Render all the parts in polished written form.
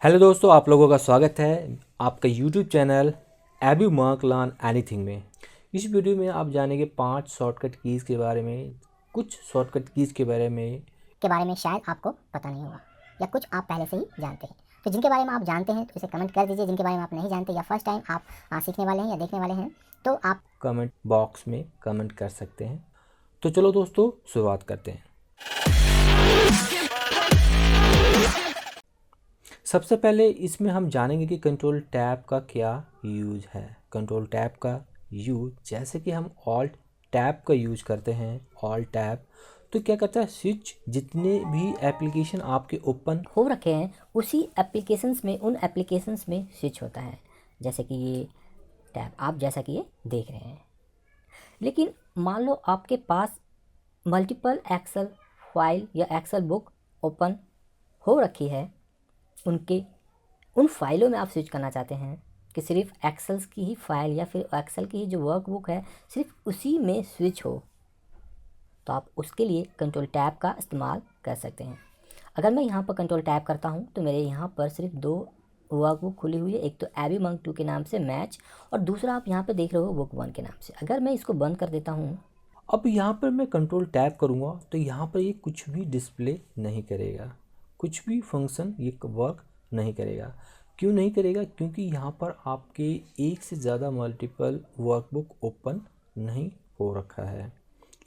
Hello दोस्तों, आप लोगों का स्वागत है आपका YouTube channel AB Mark Learn Anything में। इस वीडियो में आप जानेंगे 5 शॉर्टकट कीज़ के बारे में। कुछ शॉर्टकट कीज़ के बारे में शायद आपको पता नहीं होगा या कुछ आप पहले से ही जानते हैं। तो जिनके बारे में आप जानते हैं तो इसे कमेंट कर दीजिए। जिनके बारे में आप नहीं जानते या फर्स्ट टाइम आप सीखने वाले हैं या देखने वाले हैं तो आप कमेंट बॉक्स में कमेंट कर सकते हैं। तो चलो दोस्तों, शुरुआत करते हैं। सबसे पहले इसमें हम जानेंगे कि कंट्रोल टैब का क्या यूज है। कंट्रोल टैब का यूज, जैसे कि हम ऑल्ट टैब का यूज करते हैं, ऑल्ट टैब तो क्या करता है, स्विच जितने भी एप्लीकेशन आपके ओपन हो रखे हैं उसी एप्लीकेशंस में उन एप्लीकेशंस में स्विच होता है। जैसे कि ये टैब आप जैसा कि ये देख रहे हैं। लेकिन मान लो आपके पास मल्टीपल एक्सेल फाइल या एक्सेल बुक ओपन हो रखी है, उन फाइलों में आप स्विच करना चाहते हैं कि सिर्फ एक्सेल्स की ही फाइल या फिर एक्सेल की ही जो वर्कबुक है सिर्फ उसी में स्विच हो, तो आप उसके लिए कंट्रोल टैब का इस्तेमाल कर सकते हैं। अगर मैं यहाँ पर कंट्रोल टैब करता हूँ तो मेरे यहाँ पर सिर्फ 2 वर्कबुक खुली हुई है। एक तो एबी मंक 2 के नाम से मैच, और दूसरा आप यहाँ पर देख रहे हो बुक 1 के नाम से। अगर मैं इसको बंद कर देता हूँ, अब यहाँ पर मैं कंट्रोल टैब करूँगा तो यहाँ पर ये कुछ भी डिस्प्ले नहीं करेगा, कुछ भी फंक्शन ये वर्क नहीं करेगा। क्यों नहीं करेगा? क्योंकि यहाँ पर आपके एक से ज़्यादा मल्टीपल वर्कबुक ओपन नहीं हो रखा है,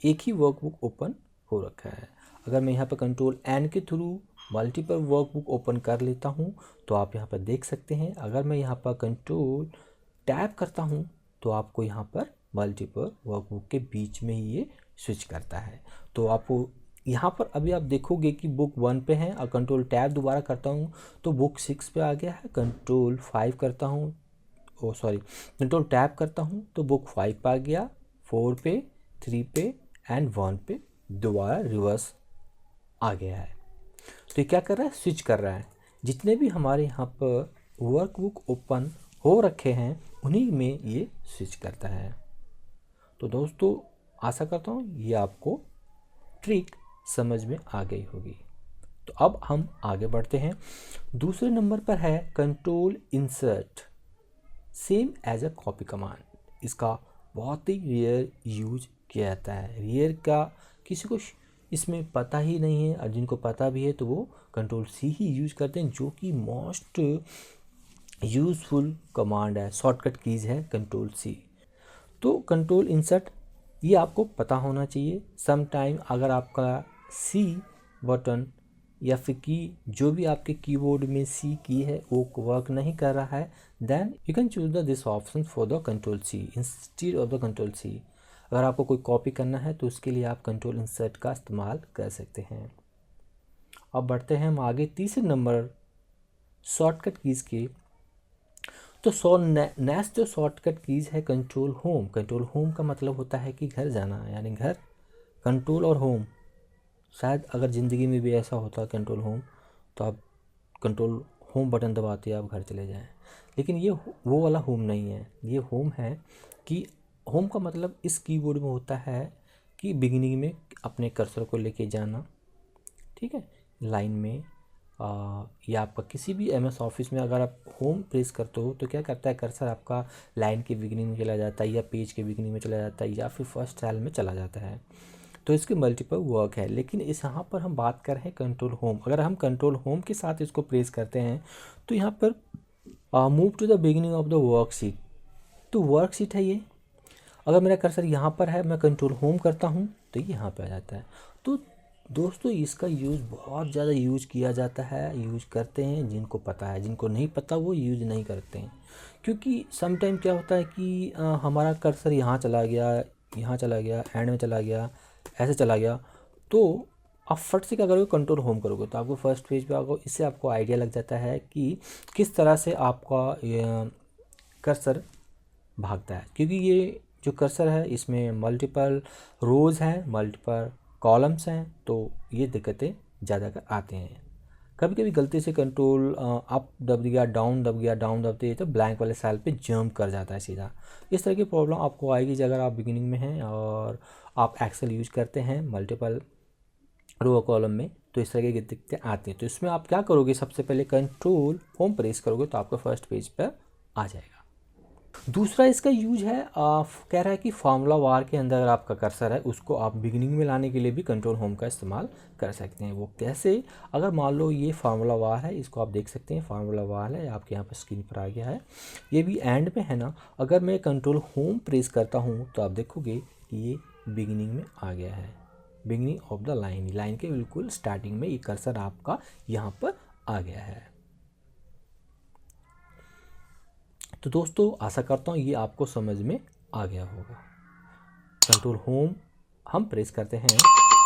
एक ही वर्कबुक ओपन हो रखा है। अगर मैं यहाँ पर कंट्रोल एन के थ्रू मल्टीपल वर्कबुक ओपन कर लेता हूँ तो आप यहाँ पर देख सकते हैं। अगर मैं यहाँ पर कंट्रोल टैब करता हूँ तो आपको यहाँ पर मल्टीपल वर्कबुक के बीच में ही ये स्विच करता है। तो आपको यहाँ पर अभी आप देखोगे कि बुक 1 पे है और कंट्रोल टैब दोबारा करता हूँ तो बुक 6 पे आ गया है। कंट्रोल 5 करता हूँ, कंट्रोल टैब करता हूँ तो बुक 5 पे आ गया, 4 पे, 3 पे एंड 1 पे दोबारा रिवर्स आ गया है। तो ये क्या कर रहा है, स्विच कर रहा है। जितने भी हमारे यहाँ पर वर्कबुक ओपन हो रखे हैं उन्हीं में ये स्विच करता है। तो दोस्तों, आशा करता हूँ ये आपको ट्रिक समझ में आ गई होगी। तो अब हम आगे बढ़ते हैं। दूसरे नंबर पर है control insert, same as a copy command. इसका बहुत ही रेयर यूज किया जाता है। रेयर का किसी को इसमें पता ही नहीं है, और जिनको पता भी है तो वो कंट्रोल सी ही यूज करते हैं, जो कि मोस्ट यूज़फुल कमांड है, शॉर्टकट कीज़ है कंट्रोल सी। तो कंट्रोल इंसर्ट ये आपको पता होना चाहिए। सम टाइम अगर आपका सी बटन या फिर की जो भी आपके कीबोर्ड में सी की है वो वर्क नहीं कर रहा है, then you can choose the this option for the control C instead of the control C. अगर आपको कोई कॉपी करना है तो उसके लिए आप कंट्रोल इंसर्ट का इस्तेमाल कर सकते हैं। अब बढ़ते हैं हम आगे तीसरे नंबर शॉर्टकट कीज़ के। तो नेक्स्ट जो शॉर्टकट कीज़ है कंट्रोल होम। कंट्रोल होम का मतलब होता है कि घर जाना, यानी घर, कंट्रोल और होम। शायद अगर ज़िंदगी में भी ऐसा होता कंट्रोल होम तो आप कंट्रोल होम बटन दबाते आप घर चले जाएं। लेकिन ये वो वाला होम नहीं है। ये होम है कि होम का मतलब इस कीबोर्ड में होता है कि बिगिनिंग में अपने कर्सर को लेके जाना, ठीक है, लाइन में या आपका किसी भी एमएस ऑफिस में अगर आप होम प्रेस करते हो तो क्या करता है, कर्सर आपका लाइन के बिगिनिंग में चला जाता है या पेज के बिगिनिंग में चला जाता है या फिर फर्स्ट सेल में चला जाता है। तो इसके मल्टीपल वर्क है। लेकिन इस यहाँ पर हम बात कर रहे हैं कंट्रोल होम। अगर हम कंट्रोल होम के साथ इसको प्रेस करते हैं तो यहाँ पर move to the beginning of the worksheet, तो वर्कशीट है ये। अगर मेरा कर्सर यहाँ पर है, मैं कंट्रोल होम करता हूँ तो ये यहाँ पे आ जाता है। तो दोस्तों, इसका यूज़ बहुत ज़्यादा यूज किया जाता है, यूज करते हैं जिनको पता है, जिनको नहीं पता वो यूज नहीं करते हैं। क्योंकि सम टाइम क्या होता है कि हमारा कर्सर यहाँ चला गया, यहाँ चला गया, एंड में चला गया, ऐसे चला गया, तो आप फट से क्या करोगे, कंट्रोल होम करोगे तो आपको फर्स्ट पेज पे आओगे। इससे आपको आइडिया लग जाता है कि किस तरह से आपका कर्सर भागता है। क्योंकि ये जो कर्सर है इसमें मल्टीपल रोज़ हैं, मल्टीपल कॉलम्स हैं, तो ये दिक्कतें ज़्यादा आते हैं। कभी कभी गलती से कंट्रोल अप दब दिया, डाउन दब गया, डाउन दबते ही तो ब्लैंक वाले सेल पे जंप कर जाता है सीधा। इस तरह की प्रॉब्लम आपको आएगी अगर आप बिगिनिंग में हैं और आप एक्सेल यूज करते हैं, मल्टीपल रो कॉलम में, तो इस तरह की दिक्कतें आती हैं। तो इसमें आप क्या करोगे, सबसे पहले कंट्रोल होम प्रेस करोगे तो आपका फर्स्ट पेज पर आ जाएगा। दूसरा इसका यूज है, कह रहा है कि फार्मूला बार के अंदर अगर आपका कर्सर है उसको आप बिगिनिंग में लाने के लिए भी कंट्रोल होम का इस्तेमाल कर सकते हैं। वो कैसे, अगर मान लो ये फार्मूला बार है, इसको आप देख सकते हैं फार्मूला बार है, आपके यहाँ पर स्क्रीन पर आ गया है, ये भी एंड में है ना। अगर मैं कंट्रोल होम प्रेस करता हूँ तो आप देखोगे कि ये बिगिनिंग में आ गया है, beginning of the line, line के बिल्कुल स्टार्टिंग में ये कर्सर आपका यहाँ पर आ गया है। तो दोस्तों आशा करता हूँ ये आपको समझ में आ गया होगा। कंट्रोल होम हम प्रेस करते हैं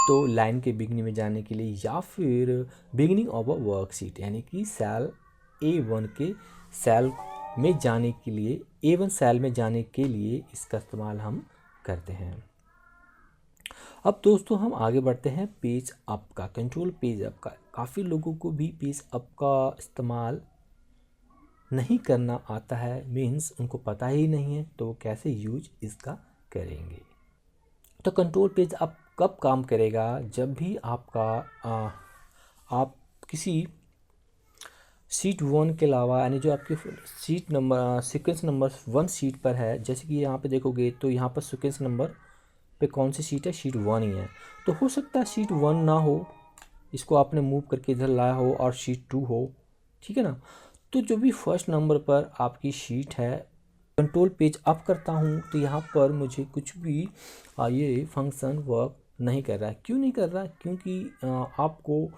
तो लाइन के बिगिनिंग में जाने के लिए, या फिर बिगिनिंग ऑफ अ वर्कशीट यानी कि सेल A1 के सेल में जाने के लिए, A1 सेल में जाने के लिए इसका इस्तेमाल हम करते हैं। अब दोस्तों हम आगे बढ़ते हैं पेज अप का, कंट्रोल पेज अप का। काफ़ी लोगों को भी पेज अप का इस्तेमाल नहीं करना आता है, मीन्स उनको पता ही नहीं है, तो वो कैसे यूज इसका करेंगे। तो कंट्रोल पेज अप कब काम करेगा, जब भी आपका आप किसी शीट 1 के अलावा, यानी जो आपके sheet number sequence number 1 sheet पर है, जैसे कि यहाँ पे देखोगे तो यहाँ पर सीक्वेंस नंबर पे कौन सी शीट है, शीट 1 ही है। तो हो सकता है शीट 1 ना हो, इसको आपने मूव करके इधर लाया हो और शीट 2 हो, ठीक है ना। तो जो भी फर्स्ट नंबर पर आपकी शीट है, कंट्रोल पेज अप करता हूँ तो यहाँ पर मुझे कुछ भी ये फंक्शन वर्क नहीं कर रहा है। क्यों नहीं कर रहा है, क्योंकि आपको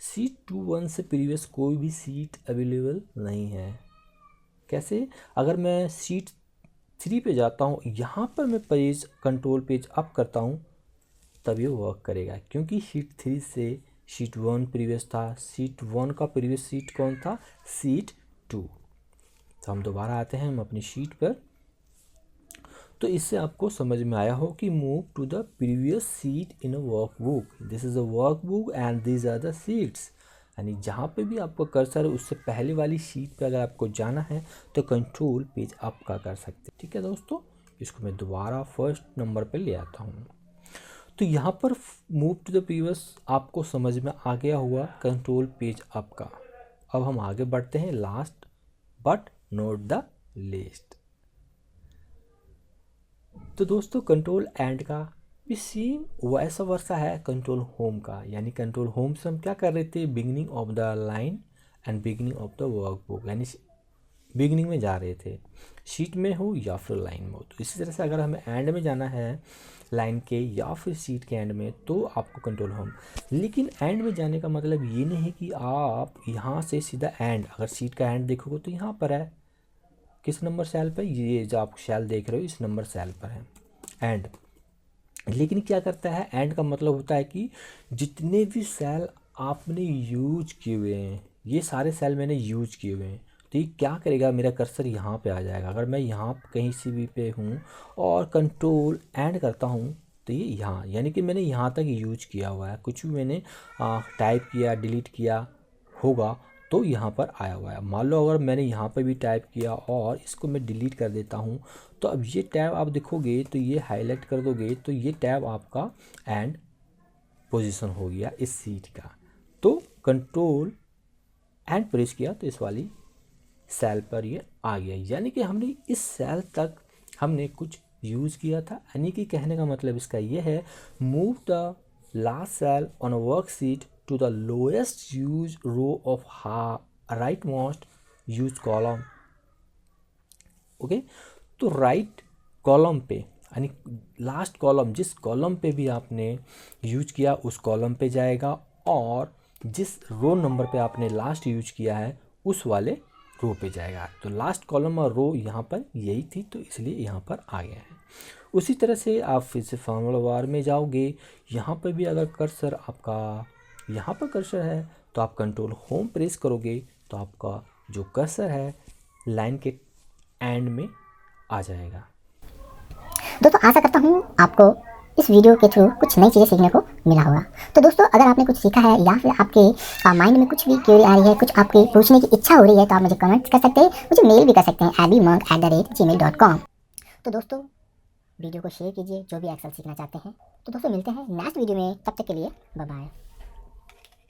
शीट 2 से प्रीवियस कोई भी सीट अवेलेबल नहीं है। कैसे, अगर मैं शीट 3 पे जाता हूँ, यहाँ पर मैं पेज कंट्रोल पेज अप करता हूँ तब ये वर्क करेगा, क्योंकि शीट 3 से शीट 1 प्रीवियस था, शीट 1 का प्रीवियस शीट कौन था, शीट 2। तो हम दोबारा आते हैं हम अपनी शीट पर। तो इससे आपको समझ में आया हो कि move to the previous sheet in a workbook, this is a workbook and these are the sheets. यानी जहाँ पे भी आपको कर्सर है उससे पहले वाली शीट पे अगर आपको जाना है तो कंट्रोल पेज अप का कर सकते हैं। ठीक है दोस्तों, इसको मैं दोबारा फर्स्ट नंबर पे ले आता हूँ। तो यहाँ पर मूव टू द प्रीवियस आपको समझ में आ गया हुआ कंट्रोल पेज अप का। अब हम आगे बढ़ते हैं, last but not the least. तो दोस्तों कंट्रोल एंड का भी सेम वैसा वर्सा है कंट्रोल होम का, यानी कंट्रोल होम से हम क्या कर रहे थे, beginning of the line and beginning of the workbook, यानी बिगिनिंग में जा रहे थे, शीट में हो या फिर लाइन में हो। तो इसी तरह से अगर हमें एंड में जाना है लाइन के या फिर शीट के एंड में तो आपको कंट्रोल होम। लेकिन एंड में जाने का मतलब ये नहीं है कि आप यहाँ से सीधा एंड, अगर शीट का एंड देखोगे तो यहाँ पर है, किस नंबर सेल पर, ये जो आप सेल देख रहे हो इस नंबर सेल पर है एंड। लेकिन क्या करता है, एंड का मतलब होता है कि जितने भी सेल आपने यूज किए हुए हैं, ये सारे सेल मैंने यूज किए हुए हैं, तो ये क्या करेगा, मेरा कर्सर यहाँ पे आ जाएगा। अगर मैं यहाँ कहीं से भी पे हूँ और कंट्रोल एंड करता हूँ तो ये यहाँ, यानी कि मैंने यहाँ तक यूज किया हुआ है, कुछ भी मैंने टाइप किया डिलीट किया होगा तो यहाँ पर आया हुआ है। मान लो अगर मैंने यहाँ पर भी टाइप किया और इसको मैं डिलीट कर देता हूँ तो अब ये टैब आप देखोगे तो ये हाईलाइट कर दोगे तो ये टैब आपका एंड पोजीशन हो गया इस सीट का। तो कंट्रोल एंड प्रेस किया तो इस वाली सेल पर ये आ गया, यानी कि हमने इस सेल तक हमने कुछ यूज़ किया था। यानी कि कहने का मतलब इसका ये है, move the last cell on a worksheet to the lowest used row of rightmost used column। Okay, तो राइट कॉलम पे यानी लास्ट कॉलम, जिस कॉलम पे भी आपने यूज किया उस कॉलम पे जाएगा, और जिस रो नंबर पे आपने लास्ट यूज किया है उस वाले रो पे जाएगा। तो लास्ट कॉलम और रो यहाँ पर यही थी तो इसलिए यहाँ पर आ गया है। उसी तरह से आप फिर से फार्मूला बार में जाओगे, यहाँ पर भी अगर कर्सर आपका यहाँ पर कर्सर है तो आप कंट्रोल होम प्रेस करोगे तो आपका जो कर्सर है लाइन के एंड में आ जाएगा। दोस्तों आशा करता हूँ आपको इस वीडियो के थ्रू कुछ नई चीज़ें सीखने को मिला होगा। तो दोस्तों अगर आपने कुछ सीखा है या फिर आपके माइंड में कुछ भी क्वेरी आ रही है, कुछ आपके पूछने की इच्छा हो रही है तो आप मुझे कमेंट कर सकते हैं, मुझे मेल भी कर सकते हैं abbymonk@gmail.com। तो दोस्तों वीडियो को शेयर कीजिए जो भी एक्सेल सीखना चाहते हैं। तो दोस्तों मिलते हैं नेक्स्ट वीडियो में, तब तक के लिए बाय बाय।